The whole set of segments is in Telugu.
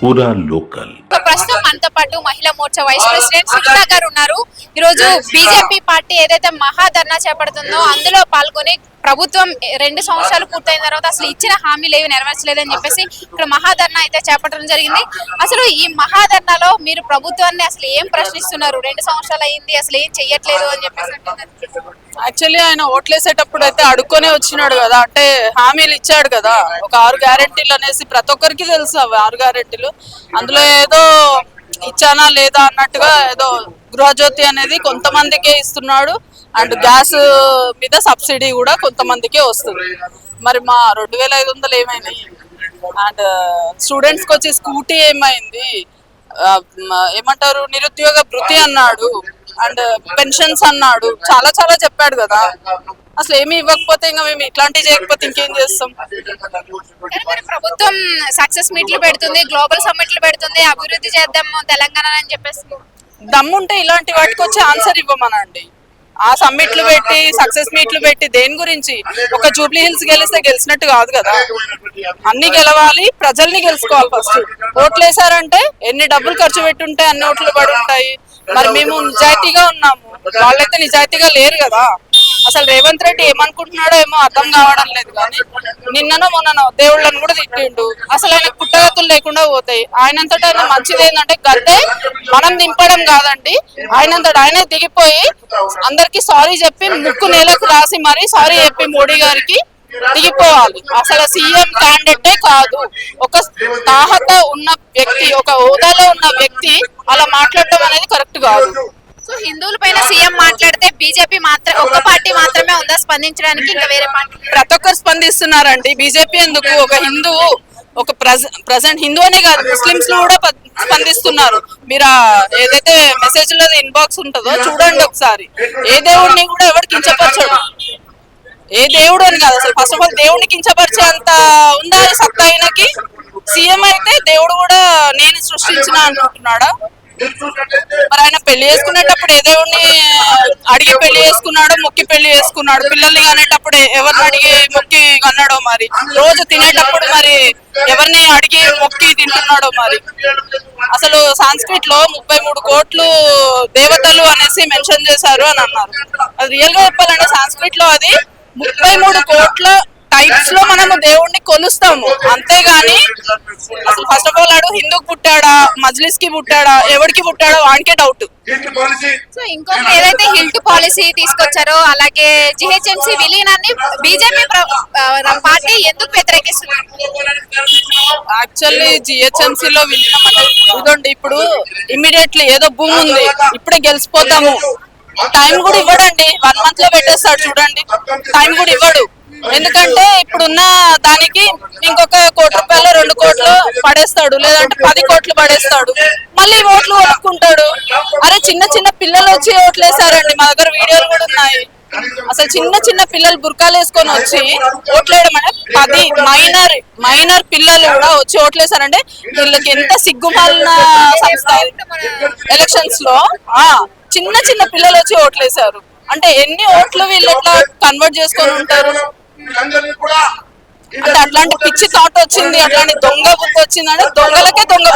పూరా లోకల్. ప్రస్తుతం మనతో పాటు మహిళా మోర్చా వైస్ ప్రెసిడెంట్ సునీత గారు ఉన్నారు. ఈ రోజు బీజేపీ పార్టీ ఏదైతే మహాధర్నా చేపడుతుందో అందులో పాల్గొని ప్రభుత్వం 2 సంవత్సరాలు పూర్తయిన తర్వాత అసలు ఇచ్చిన హామీలు ఏవి నెరవేర్చలేదని చెప్పేసి ఇక్కడ మహాధర్నా అయితే చేపట్టడం జరిగింది. అసలు ఈ మహాధర్నాలో మీరు ప్రభుత్వాన్ని అసలు ఏం ప్రశ్నిస్తున్నారు? 2 సంవత్సరాలు అయింది, అసలు ఏం చెయ్యట్లేదు అని చెప్పేసి అంటున్నారు. యాక్చువల్లీ ఆయన ఓట్లేసేటప్పుడు అయితే అడుక్కొనే వచ్చినాడు కదా, అంటే హామీలు ఇచ్చాడు కదా, ఒక 6 గ్యారెంటీలు అనేసి ప్రతి ఒక్కరికి తెలుసు అవి 6 గ్యారెంటీలు. అందులో ఏదో ఇచ్చానా లేదా అన్నట్టుగా ఏదో గృహజ్యోతి అనేది కొంతమందికే ఇస్తున్నాడు, అండ్ గ్యాస్ మీద సబ్సిడీ కూడా కొంతమందికే వస్తుంది. మరి మా 2500 ఏమైనాయి? అండ్ స్టూడెంట్స్కి వచ్చి స్కూటీ ఏమైంది? ఏమంటారు, నిరుద్యోగ భృతి అన్నాడు, అండ్ పెన్షన్స్ అన్నాడు, చాలా చాలా చెప్పాడు కదా. అసలు ఏమి ఇవ్వకపోతే ఇంకా మేము ఇట్లాంటివి చేయకపోతే ఇంకేం చేస్తాం? ప్రభుత్వం సక్సెస్ మీట్లు పెడుతుంది, గ్లోబల్ సమ్మిట్లు పెడుతుంది, అభివృద్ధి చేద్దాము తెలంగాణ అని చెప్పేసి. దమ్ముంటే ఇలాంటి వాటికి వచ్చి ఆన్సర్ ఇవ్వమనండి. ఆ సమ్మిట్లు పెట్టి సక్సెస్ మీట్లు పెట్టి దేని గురించి? ఒక జూబ్లీ హిల్స్ గెలిస్తే గెలిచినట్టు కాదు కదా, అన్ని గెలవాలి, ప్రజల్ని గెలుచుకోవాలి. ఫస్ట్ ఓట్లు వేసారంటే ఎన్ని డబ్బులు ఖర్చు పెట్టుంటే అన్ని ఓట్లు పడి ఉంటాయి. మరి మేము నిజాయితీగా ఉన్నాము, వాళ్ళైతే నిజాయితీగా లేరు కదా. అసలు రేవంత్ రెడ్డి ఏమనుకుంటున్నాడో ఏమో అర్థం కావడం లేదు. కానీ నిన్ననో మొన్ననో దేవుళ్ళని కూడా తిట్టిండు. అసలు ఆయన పుట్టగతులు లేకుండా పోతాయి. ఆయనంతటా ఆయన మంచిది ఏంటంటే గడ్డే మనం దింపడం కాదండి, ఆయనంతటా ఆయనే దిగిపోయి అందరికి సారీ చెప్పి ముక్కు నేలకు రాసి మరి సారీ చెప్పి మోడీ గారికి దిగిపోవాలి. అసలు సీఎం క్యాండిడేటే కాదు, ఒక తాహత ఉన్న వ్యక్తి, ఒక హోదాలో ఉన్న వ్యక్తి అలా మాట్లాడటం అనేది కరెక్ట్ కాదు. సో హిందువుల పైన సీఎం మాట్లాడితే బీజేపీ మాత్రం ఒక్క పార్టీ మాత్రమే ఉందా స్పందించడానికి? ఇంకా వేరే పార్టీ ప్రతి ఒక్కరు స్పందిస్తున్నారండి. బీజేపీ ఎందుకు? ఒక హిందువు, ఒక ప్రజెంట్ హిందూ అనే కాదు, ముస్లింస్ కూడా స్పందిస్తున్నారు. మీరు ఏదైతే మెసేజ్ లో ఇన్బాక్స్ ఉంటుందో చూడండి ఒకసారి. ఏ దేవుడిని కూడా ఎవరు కించపరచడు, ఏ దేవుడు అని కాదు. అసలు ఫస్ట్ ఆఫ్ ఆల్ దేవుడిని కించపరిచే అంత ఉందా సత్తా ఆయనకి? సీఎం అయితే దేవుడు కూడా నేను సృష్టించిన అనుకుంటున్నాడా? మరి ఆయన పెళ్లి చేసుకునేటప్పుడు ఏ దేవుడిని అడిగి పెళ్లి చేసుకున్నాడు, మొక్కి పెళ్లి చేసుకున్నాడు? పిల్లల్ని కనేటప్పుడు ఎవరిని అడిగి మొక్కి కన్నాడో, మరి రోజు తినేటప్పుడు మరి ఎవరిని అడిగి మొక్కి తింటున్నాడో? మరి అసలు సాంస్క్రిట్ లో 33 కోట్లు దేవతలు అనేసి మెన్షన్ చేశారు అని అన్నారు. అది రియల్ గా చెప్పాలంటే సాంస్క్రిట్ లో అది 33 కోట్ల టైప్స్ లో మనము దేవుణ్ణి కొలుస్తాము, అంతేగాని అసలు ఫస్ట్ ఆఫ్ ఆల్ ఆడు హిందూకి పుట్టాడా, మజ్లిస్ కి పుట్టాడా, ఎవరికి పుట్టాడో వానికే డౌట్. సో ఇంకొకటి ఏదైతే హిల్ట్ పాలసీ తీసుకొచ్చారో, అలాగే జిహెచ్ఎంసీ విలీనాన్ని బీజేపీ పార్టీ ఎందుకు వ్యతిరేకిస్తుంది? యాక్చువల్లీ జిహెచ్ఎంసీ లో విలీనం అనేది ఇదండి. ఇప్పుడు ఇమ్మీడియట్లీ ఏదో భూమి ఉంది, ఇప్పుడే గెలిచిపోతాము, టైం కూడా ఇవ్వడండి. 1 month లో పెట్టేస్తాడు చూడండి, టైం కూడా ఇవ్వడు. ఎందుకంటే ఇప్పుడున్న దానికి ఇంకొక 1 కోటి రూపాయలు 2 కోట్లు పడేస్తాడు, లేదంటే 10 కోట్లు పడేస్తాడు, మళ్ళీ ఓట్లు కొనుక్కుంటాడు. అరే చిన్న చిన్న పిల్లలు వచ్చి ఓట్లు వేస్తారండి, మా దగ్గర వీడియోలు కూడా ఉన్నాయి. అసలు చిన్న చిన్న పిల్లలు బుర్కాలు వేసుకొని వచ్చి ఓట్లు వేయడం అంటే 10 మైనర్ పిల్లలు కూడా వచ్చి ఓట్లు వేస్తారంటే వీళ్ళకి ఎంత సిగ్గుమాలిన సంస్థ. ఎలక్షన్స్ లో చిన్న చిన్న పిల్లలు వచ్చి ఓట్లు వేసారు అంటే ఎన్ని ఓట్లు వీళ్ళు ఎట్లా కన్వర్ట్ చేసుకొని ఉంటారు? అంటే అట్లాంటి పిచ్చి థాట్ వచ్చింది, అట్లాంటి దొంగ బుద్ధి వచ్చిందంటే దొంగలకే దొంగ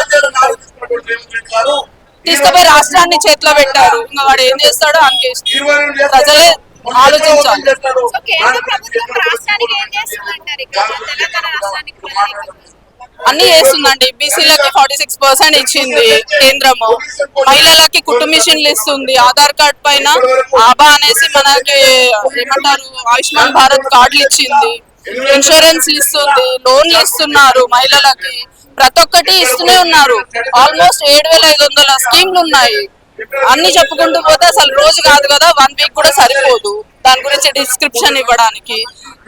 తీసుకుపోయి రాష్ట్రాన్ని చేతిలో పెట్టారు. ఇంకా వాడు ఏం చేస్తాడో అంతే, ప్రజలే ఆలోచించాలి. అన్ని చేస్తుందండి. బీసీలకి 46% ఇచ్చింది కేంద్రము, మహిళలకి కుటుంబ మిషన్లు ఇస్తుంది, ఆధార్ కార్డ్ పైన ఆబా అనేసి మనకి ఏమంటారు ఆయుష్మాన్ భారత్ కార్డులు ఇచ్చింది, ఇన్సూరెన్స్ ఇస్తుంది, లోన్లు ఇస్తున్నారు మహిళలకి, ప్రతి ఒక్కటి ఇస్తూనే ఉన్నారు. ఆల్మోస్ట్ 7500 స్కీమ్లు ఉన్నాయి. అన్ని చెప్పుకుంటూ పోతే అసలు రోజు కాదు కదా, 1 week కూడా సరిపోదు దాని గురించి డిస్క్రిప్షన్ ఇవ్వడానికి.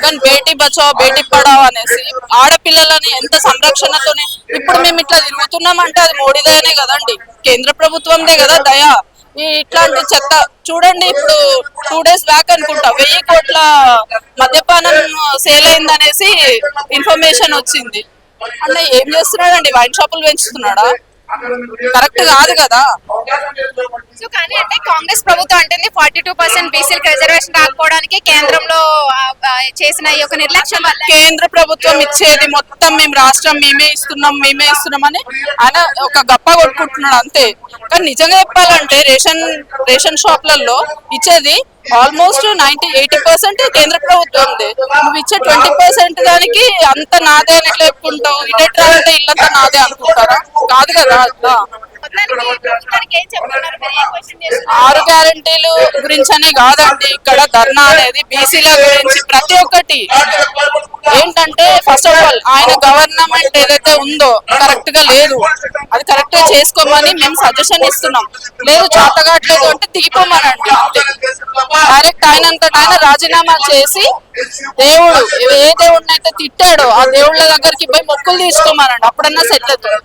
కానీ బేటీ బచావ్ బేటీ పడావ్ అనేసి ఆడపిల్లలని ఎంత సంరక్షణతోనే ఇప్పుడు మేము ఇట్లా తిరుగుతున్నామంటే అది మోడీదయనే కదండి, కేంద్ర ప్రభుత్వందే కదా దయా. ఇట్లాంటి చెత్త చూడండి. ఇప్పుడు 2 days బ్యాక్ అనుకుంటా 1000 కోట్ల మద్యపానం సేల్ అయిందనేసి ఇన్ఫర్మేషన్ వచ్చింది. అంటే ఏం చేస్తున్నాడండి? వైన్ షాపులు పెంచుతున్నాడా? కరెక్ట్ కాదు కదా. సో కానీ అంటే కాంగ్రెస్ ప్రభుత్వం అంటుంది 42% బీసీలకు రిజర్వేషన్ రాకపోవడానికి కేంద్రంలో చేసిన ఈ యొక్క నిర్లక్ష్యం వల్ల. కేంద్ర ప్రభుత్వం ఇచ్చేది మొత్తం మేము రాష్ట్రం మేమే ఇస్తున్నాం అని ఆయన ఒక గప్ప కొట్టుకుంటున్నాడు అంతే. కానీ నిజంగా చెప్పాలంటే రేషన్ షాప్లలో ఇచ్చేది ఆల్మోస్ట్ 80% కేంద్ర ప్రభుత్వం. నువ్వు ఇచ్చే 20% దానికి అంత నాదే అని ఎట్లా చెప్పుకుంటావు? ఇటెట్రా అంటే ఇల్లంతా నాదే అనుకుంటారా? కాదు కదా అట్లా. మొత్తానికి ప్రభుత్వానికి ఏం చెప్తున్నారు? మీరు ఏం క్వశ్చన్ చేస్తున్నారు? 6 గ్యారెంటీలు గురించనే కాదండి ఇక్కడ ధర్నా అనేది, బీసీల గురించి ప్రతి ఒక్కటి. ఏంటంటే ఫస్ట్ ఆఫ్ ఆల్ ఆయన గవర్నమెంట్ ఏదైతే ఉందో కరెక్ట్ గా లేదు, అది కరెక్ట్ గా చేసుకోమని మేము సజెషన్ ఇస్తున్నాం. లేదు చేతగాట్లేదు అంటే దిగిపోమనండి అంతే. డైరెక్ట్ ఆయన రాజీనామా చేసి దేవుడు ఏ దేవుడిని అయితే తిట్టాడో ఆ దేవుళ్ళ దగ్గరికి పోయి మొక్కులు తీసుకోమనండి, అప్పుడన్నా సెట్ అవుతుంది.